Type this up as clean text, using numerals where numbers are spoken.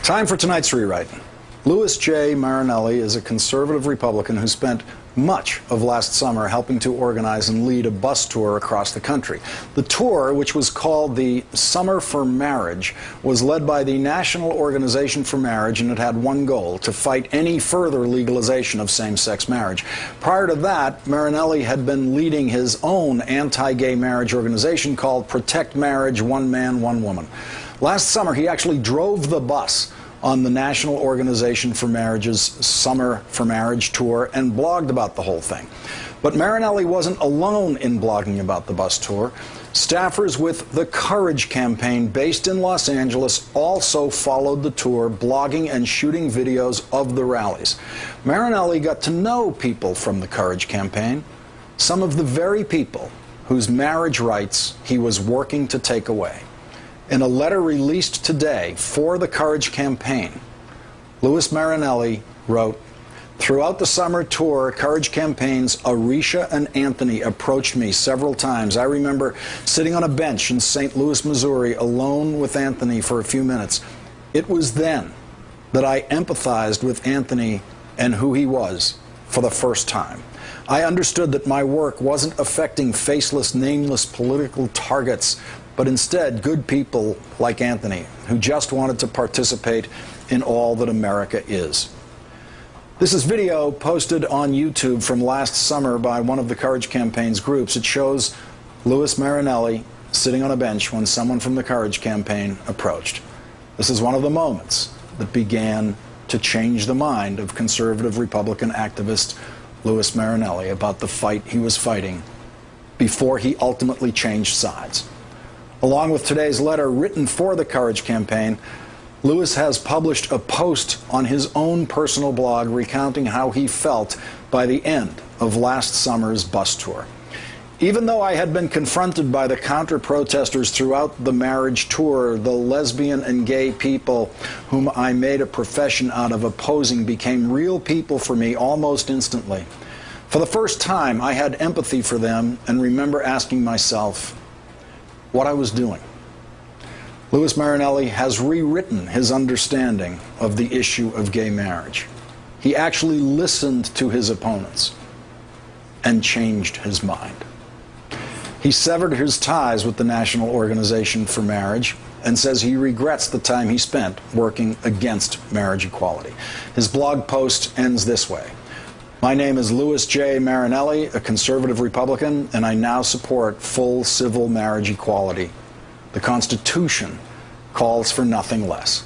Time for tonight's rewrite. Louis J. Marinelli is a conservative Republican who spent much of last summer helping to organize and lead a bus tour across the country. The tour, which was called the Summer for Marriage, was led by the National Organization for Marriage, and it had one goal: to fight any further legalization of same-sex marriage. Prior to that, Marinelli had been leading his own anti-gay marriage organization called Protect Marriage, One Man, One Woman. Last summer, he actually drove the bus on the National Organization for Marriage's Summer for Marriage tour and blogged about the whole thing. But Marinelli wasn't alone in blogging about the bus tour. Staffers with the Courage campaign, based in Los Angeles, also followed the tour, blogging and shooting videos of the rallies. Marinelli got to know people from the Courage campaign, some of the very people whose marriage rights he was working to take away. In a letter released today for the Courage campaign, Louis Marinelli wrote, "Throughout the summer tour, Courage campaign's Arisha and Anthony approached me several times. I remember sitting on a bench in St. Louis, Missouri, alone with Anthony for a few minutes. It was then that I empathized with Anthony and who he was for the first time. I understood that my work wasn't affecting faceless, nameless political targets, but instead good people like Anthony, who just wanted to participate in all that America is." This is video posted on YouTube from last summer by one of the Courage campaign's groups. It shows Louis Marinelli sitting on a bench when someone from the Courage campaign approached. This is one of the moments that began to change the mind of conservative Republican activist Louis Marinelli about the fight he was fighting before he ultimately changed sides. Along with today's letter written for the Courage campaign, Louis has published a post on his own personal blog recounting how he felt by the end of last summer's bus tour. "Even though I had been confronted by the counter-protesters throughout the marriage tour, the lesbian and gay people whom I made a profession out of opposing became real people for me almost instantly. For the first time, I had empathy for them and remember asking myself what I was doing." Louis Marinelli has rewritten his understanding of the issue of gay marriage. He actually listened to his opponents and changed his mind. He severed his ties with the National Organization for Marriage and says he regrets the time he spent working against marriage equality. His blog post ends this way: "My name is Louis J. Marinelli, a conservative Republican, and I now support full civil marriage equality. The Constitution calls for nothing less."